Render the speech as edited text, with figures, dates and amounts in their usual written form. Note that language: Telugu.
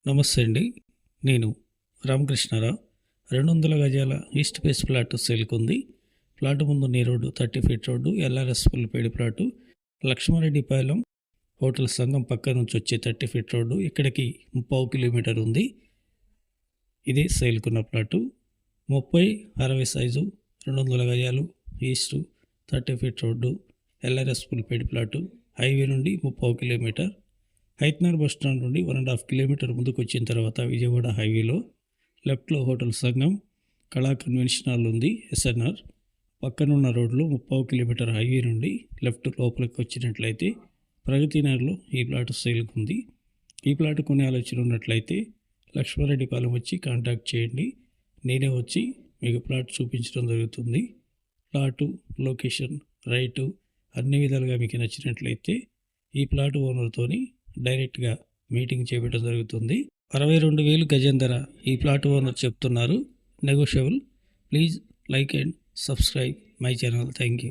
నమస్తే అండి. నేను రామకృష్ణారావు. 200 గజాల ఈస్ట్ ఫేస్ ప్లాట్ సేల్‌కి ఉంది. ప్లాట్ ముందు నీ road 30 feet road, LRS Pullipedi plot, Lakshmareddypalem hotel సంఘం పక్క నుంచి వచ్చే 30 ఫీట్ రోడ్డు. ఇక్కడికి 30 కిలోమీటర్ ఉంది. ఇది సేల్‌కున్న ప్లాటు. 30/60 సైజు, 200 గజాలు, east 30 feet road, LRS Pullipedi plot. Highway నుండి 30 కిలోమీటర్. హైత్నగర్ బస్ స్టాండ్ నుండి 1.5 కిలోమీటర్ ముందుకు వచ్చిన తర్వాత విజయవాడ హైవేలో లెఫ్ట్లో హోటల్ సంఘం, కళా కన్వెన్షన్ హాల్ ఉంది, ఎస్ఎన్ఆర్. పక్కనున్న రోడ్లో 30 కిలోమీటర్ హైవే నుండి లెఫ్ట్ లోపలికి వచ్చినట్లయితే ప్రగతి నగర్లో ఈ ప్లాట్ సేల్కి ఉంది. ఈ ప్లాట్ కొనే ఆలోచన ఉన్నట్లయితే లక్ష్మారెడ్డిపాలెం వచ్చి కాంటాక్ట్ చేయండి. నేనే వచ్చి మీకు ప్లాట్ చూపించడం జరుగుతుంది. ప్లాటు, లొకేషన్, రైటు అన్ని విధాలుగా మీకు నచ్చినట్లయితే ఈ ప్లాట్ ఓనర్తోని డైరెక్ట్గా మీటింగ్ చేపట్టడం జరుగుతుంది. 62,000 గజం ధర ఈ ప్లాట్ ఓనర్ చెప్తున్నారు. Negotiable. Please like and subscribe my channel. Thank you.